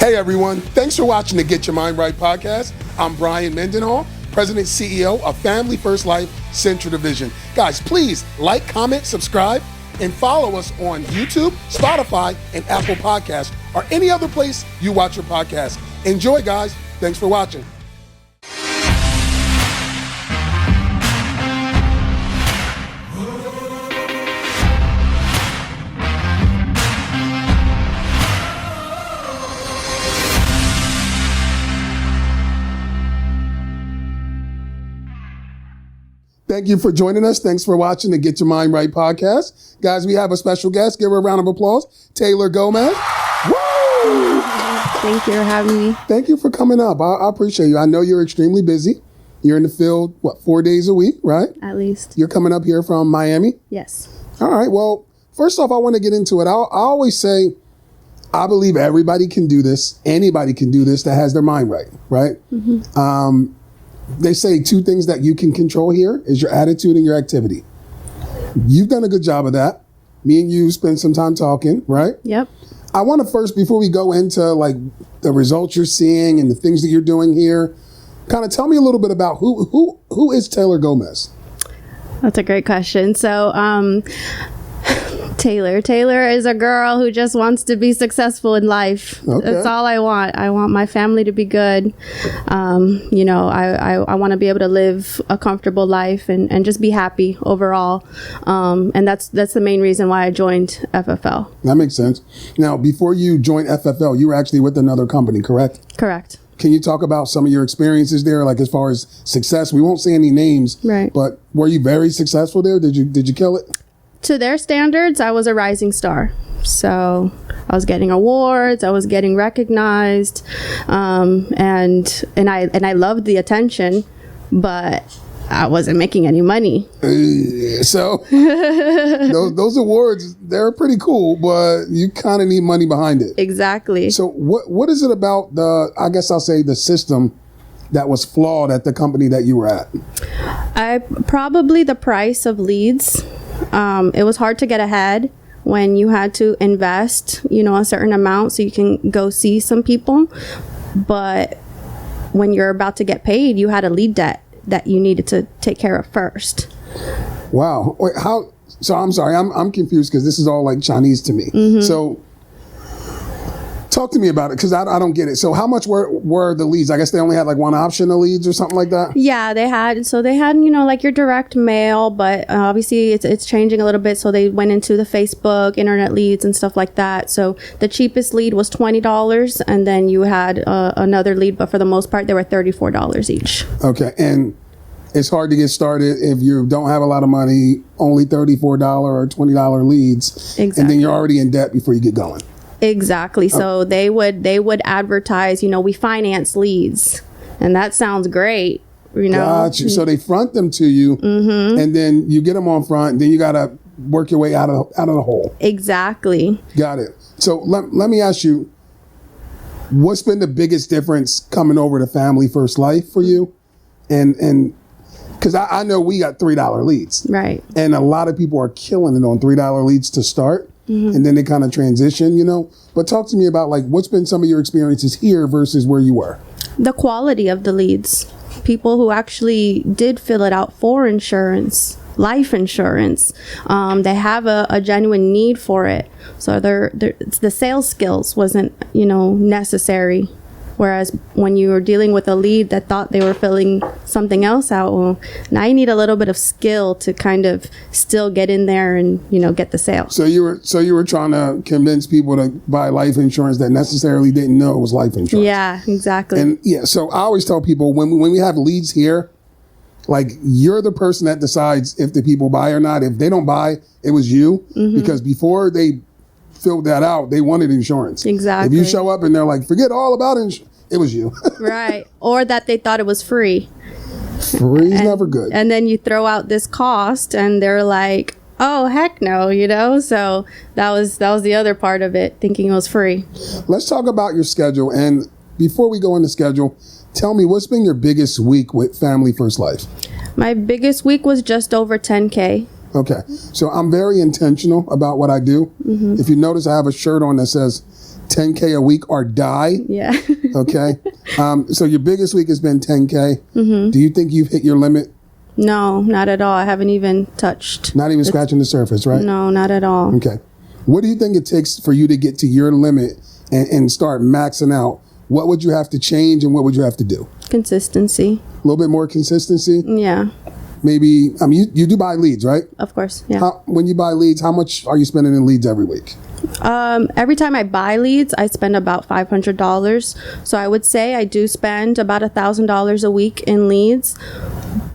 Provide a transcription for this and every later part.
Hey everyone, thanks for watching the Get Your Mind Right podcast. I'm Bryan Mendenhall, President CEO of Family First Life Central Division. Guys, please like, comment, subscribe, and follow us on YouTube, Spotify, and Apple Podcasts, or any other place you watch your podcast. Enjoy, guys. Thanks for watching. Thank you for joining us. Thanks for watching the Get Your Mind Right podcast. Guys, we have a special guest. Give her a round of applause. Taylor Gomez. Woo! Thank you for having me. Thank you for coming up. I appreciate you. I know you're extremely busy. You're in the field, 4 days a week, right? At least. You're coming up here from Miami? Yes. All right. Well, first off, I want to get into it. I always say, I believe everybody can do this. Anybody can do this that has their mind right, right? Mm-hmm. They say two things that you can control here is your attitude and your activity. You've done a good job of that. Me and you spent some time talking, right? Yep. I want to first, before we go into like the results you're seeing and the things that you're doing here, kind of tell me a little bit about who is Taylor Gomez? That's a great question. So, Taylor is a girl who just wants to be successful in life. Okay. That's all I want. I want my family to be good. I want to be able to live a comfortable life and just be happy overall. And that's the main reason why I joined FFL. That makes sense. Now, before you joined FFL, you were actually with another company, correct? Correct. Can you talk about some of your experiences there, like as far as success? We won't say any names, right? But were you very successful there? Did you kill it? To their standards, I was a rising star. So I was getting awards, I was getting recognized, and I loved the attention, but I wasn't making any money. So those awards, they're pretty cool, but you kind of need money behind it. Exactly. So what is it about the system that was flawed at the company that you were at? Probably the price of leads. It was hard to get ahead when you had to invest, a certain amount so you can go see some people. But when you're about to get paid, you had a lead debt that you needed to take care of first. Wow. Wait, how? So I'm sorry, I'm confused because this is all like Chinese to me. Mm-hmm. So talk to me about it because I don't get it. So how much were the leads? I guess they only had like one option of leads or something like that? Yeah, they had like your direct mail, but obviously it's changing a little bit. So they went into the Facebook, internet leads and stuff like that. So the cheapest lead was $20 and then you had another lead, but for the most part, they were $34 each. Okay. And it's hard to get started if you don't have a lot of money, only $34 or $20 leads. Exactly. And then you're already in debt before you get going. Exactly. So they would advertise, we finance leads, and that sounds great. Got you. So they front them to you, mm-hmm. and then you get them on front. And then you gotta work your way out of the hole. Exactly. Got it. So let me ask you, what's been the biggest difference coming over to Family First Life for you? And because I know we got $3 leads, right? And a lot of people are killing it on $3 leads to start. Mm-hmm. And then they kind of transition, But talk to me about like what's been some of your experiences here versus where you were. The quality of the leads. People who actually did fill it out for insurance, life insurance. They have a genuine need for it. So the sales skills wasn't, necessary. Whereas when you were dealing with a lead that thought they were filling something else out, well, now you need a little bit of skill to kind of still get in there and, get the sale. So you were trying to convince people to buy life insurance that necessarily didn't know it was life insurance. Yeah, exactly. And yeah, so I always tell people when we have leads here, like you're the person that decides if the people buy or not. If they don't buy, it was you, mm-hmm. because before they filled that out, they wanted insurance. Exactly. If you show up and they're like, forget all about insurance, it was you. Right. Or that they thought it was free. Free is never good. And then you throw out this cost and they're like, oh, heck no, So that was the other part of it, thinking it was free. Let's talk about your schedule. And before we go into schedule, tell me, what's been your biggest week with Family First Life? My biggest week was just over 10K. Okay. So I'm very intentional about what I do. Mm-hmm. If you notice, I have a shirt on that says 10K a week or die. Yeah. Okay. So your biggest week has been 10K. Do you think you've hit your limit? No, not at all. I haven't even touched. Not even scratching the surface, right? No, not at all. Okay. What do you think it takes for you to get to your limit and start maxing out? What would you have to change and what would you have to do? Consistency. A little bit more consistency? Yeah. Maybe, you do buy leads, right? Of course, yeah. When you buy leads, how much are you spending in leads every week? Every time I buy leads, I spend about $500. So I would say I do spend about $1,000 a week in leads.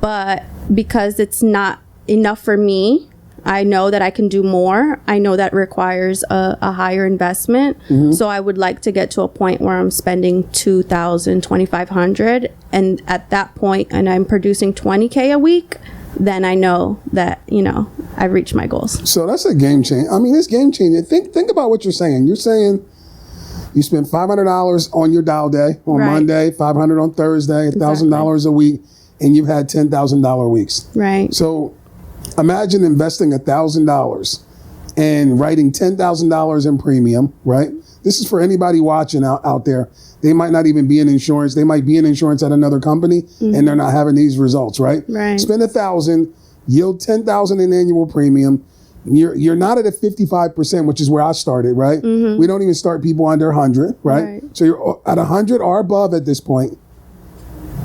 But because it's not enough for me, I know that I can do more. I know that requires a higher investment. So I would like to get to a point where I'm spending $2,000, $2,500. And at that point, and I'm producing 20K a week, then I know that, I've reached my goals. So that's a game changer. It's game changing. Think about what you're saying. You're saying you spend $500 on your dial day on Monday, $500 on Thursday, $1,000 a week, and you've had $10,000 weeks. Right. So imagine investing $1,000 and writing $10,000 in premium, right? This is for anybody watching out there. They might not even be in insurance. They might be in insurance at another company and they're not having these results, right? Right. Spend $1,000, yield $10,000 in annual premium. You're not at a 55%, which is where I started, right? We don't even start people under 100, right? So you're at 100 or above at this point.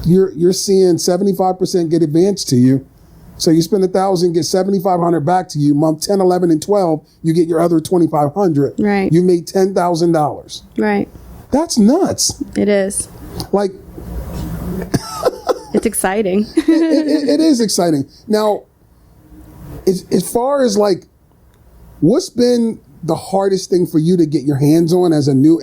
You're seeing 75% get advanced to you. So you spend $1,000, get $7,500 back to you. Month 10, 11, and 12, you get your other $2,500. Right. You made $10,000. Right. That's nuts. It is. Like, it's exciting. it is exciting. Now, as far as like, what's been the hardest thing for you to get your hands on as a new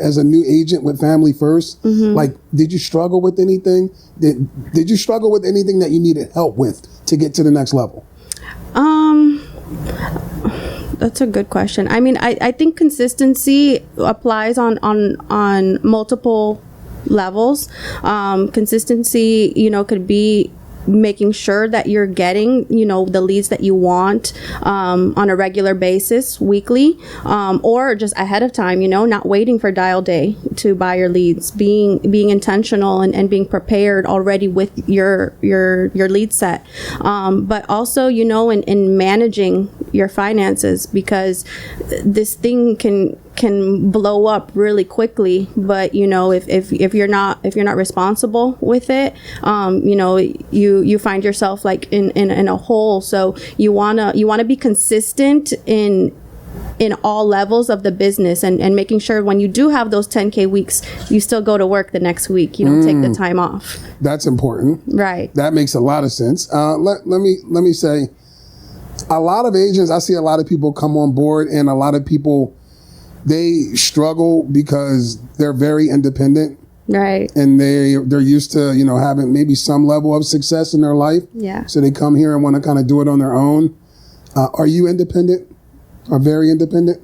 agent with Family First? Like, did you struggle with anything? Did you struggle with anything that you needed help with to get to the next level? That's a good question. I think consistency applies on multiple levels. Consistency, could be making sure that you're getting, the leads that you want on a regular basis, weekly, or just ahead of time, not waiting for dial day to buy your leads, being intentional and being prepared already with your lead set. But also, in managing your finances, because this thing can blow up really quickly, but if you're not responsible with it, you find yourself like in a hole. So you wanna be consistent in all levels of the business and making sure when you do have those 10K weeks, you still go to work the next week. You don't take the time off. That's important. Right. That makes a lot of sense. Let me say, a lot of agents, I see a lot of people come on board, and a lot of people, they struggle because they're very independent. Right. And they're used to, having maybe some level of success in their life. Yeah. So they come here and want to kind of do it on their own. Are you independent? Or very independent?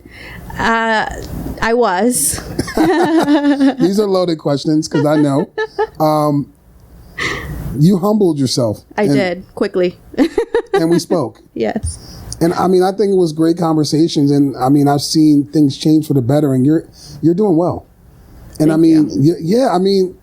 I was. These are loaded questions because I know. You humbled yourself. I did, quickly. And we spoke. Yes. And I think it was great conversations, and I've seen things change for the better, and you're doing well. And Thank you.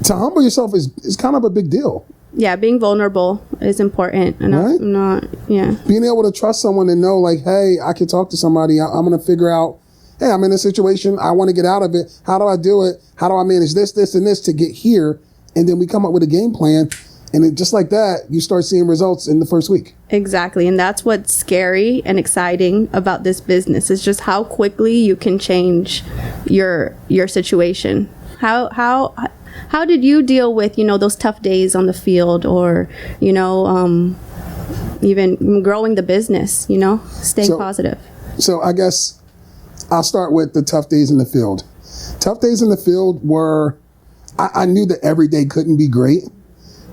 To humble yourself is kind of a big deal. Yeah, being vulnerable is important, and right? I'm not. Yeah. Being able to trust someone and know, like, hey, I can talk to somebody. I'm going to figure out, hey, I'm in a situation. I want to get out of it. How do I do it? How do I manage this, and this to get here? And then we come up with a game plan. And just like that, you start seeing results in the first week. Exactly. And that's what's scary and exciting about this business, is just how quickly you can change your situation. How did you deal with, those tough days on the field, or, even growing the business, staying positive? So I guess I'll start with the tough days in the field. Tough days in the field were, I knew that every day couldn't be great.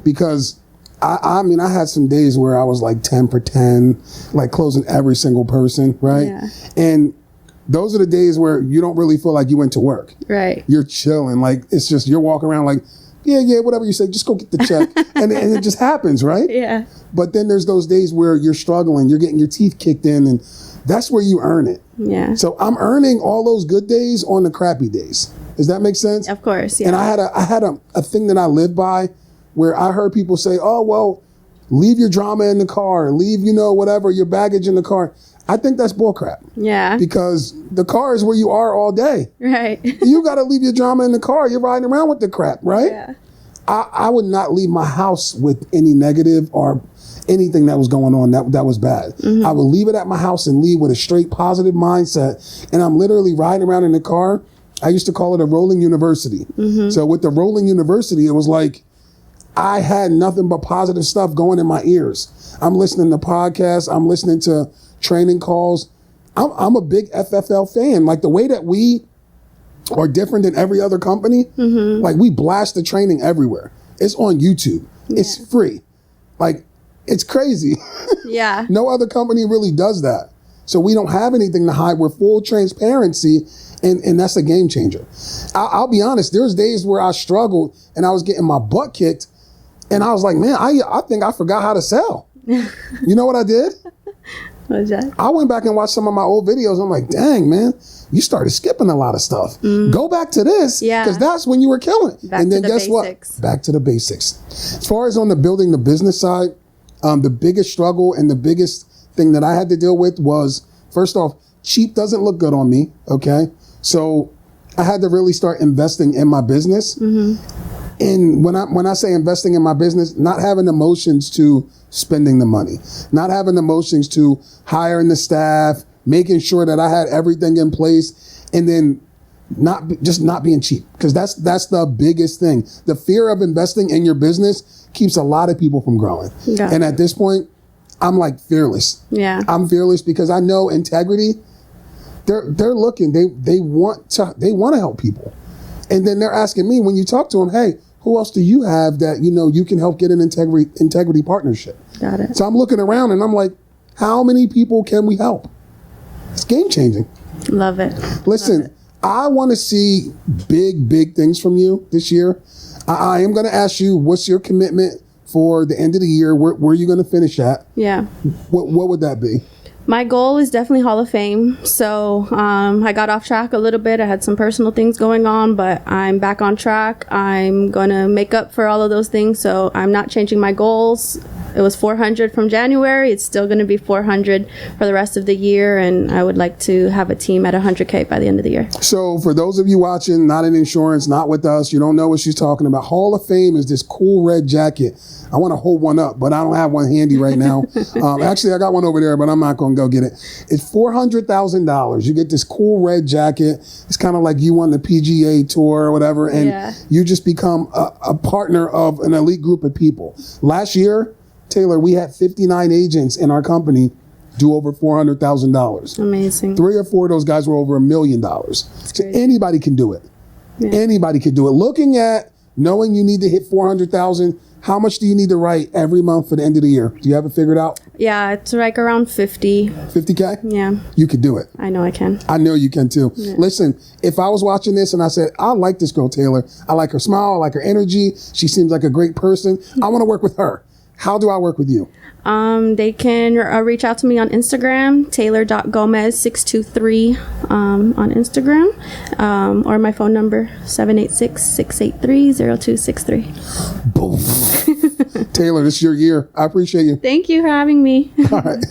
Because I had some days where I was like 10 for 10, like closing every single person, right? Yeah. And those are the days where you don't really feel like you went to work. Right. You're chilling. Like, it's just, you're walking around like, yeah, whatever you say, just go get the check. and it just happens, right? Yeah. But then there's those days where you're struggling, you're getting your teeth kicked in, and That's where you earn it. Yeah. So I'm earning all those good days on the crappy days. Does that make sense? Of course, yeah. And I had a thing that I live by where I heard people say, oh, well, leave your drama in the car, leave, whatever, your baggage in the car. I think that's bullcrap. Yeah. Because the car is where you are all day. Right. You got to leave your drama in the car. You're riding around with the crap, right? Yeah. I would not leave my house with any negative or anything that was going on that was bad. Mm-hmm. I would leave it at my house and leave with a straight positive mindset. And I'm literally riding around in the car. I used to call it a rolling university. Mm-hmm. So with the rolling university, it was like I had nothing but positive stuff going in my ears. I'm listening to podcasts. I'm listening to training calls. I'm a big FFL fan. Like the way that we are different than every other company, mm-hmm. like we blast the training everywhere. It's on YouTube. Yeah. It's free. Like it's crazy. Yeah. No other company really does that. So we don't have anything to hide. We're full transparency, and that's a game changer. I'll be honest, there's days where I struggled and I was getting my butt kicked, and I was like, man, I think I forgot how to sell. You know what I did? What was that? I went back and watched some of my old videos. I'm like, dang, man, you started skipping a lot of stuff. Go back to this, because that's when you were killing it. Back and then guess basics. What? Back to the basics. As far as on the building the business side, the biggest struggle and the biggest thing that I had to deal with was, first off, cheap doesn't look good on me, okay? So I had to really start investing in my business. Mm-hmm. And when I say investing in my business, not having emotions to spending the money, not having emotions to hiring the staff, making sure that I had everything in place, and then not being cheap, because that's the biggest thing. The fear of investing in your business keeps a lot of people from growing. Yeah. And at this point, I'm like fearless. Yeah, I'm fearless because I know integrity. They're looking. They want to help people, and then they're asking me when you talk to them, hey, who else do you have that you can help get an integrity partnership? Got it. So I'm looking around and I'm like, how many people can we help? It's game changing. Love it. Listen, Love it. I want to see big things from you this year. I am going to ask you, what's your commitment for the end of the year? Where are you going to finish at? Yeah. What would that be? My goal is definitely Hall of Fame. So I got off track a little bit. I had some personal things going on, but I'm back on track. I'm going to make up for all of those things. So I'm not changing my goals. It was 400 from January. It's still going to be 400 for the rest of the year. And I would like to have a team at 100K by the end of the year. So for those of you watching, not in insurance, not with us, you don't know what she's talking about. Hall of Fame is this cool red jacket. I want to hold one up, but I don't have one handy right now. Actually, I got one over there, but I'm not going to go get it. It's $400,000. You get this cool red jacket. It's kind of like you won the PGA Tour or whatever, and you just become a partner of an elite group of people. Last year, Taylor, we had 59 agents in our company do over $400,000. Amazing. 3 or 4 of those guys were over $1 million. So anybody can do it. Yeah. Anybody can do it. Looking at knowing you need to hit 400,000. How much do you need to write every month for the end of the year? Do you have it figured out? Yeah, it's like around 50. 50K? Yeah. You could do it. I know I can. I know you can too. Yeah. Listen, if I was watching this and I said, I like this girl, Taylor. I like her smile. I like her energy. She seems like a great person. I want to work with her. How do I work with you? They can reach out to me on Instagram, Taylor.Gomez623 on Instagram, or my phone number, 786-683-0263. Boom. Taylor, this is your year. I appreciate you. Thank you for having me. All right.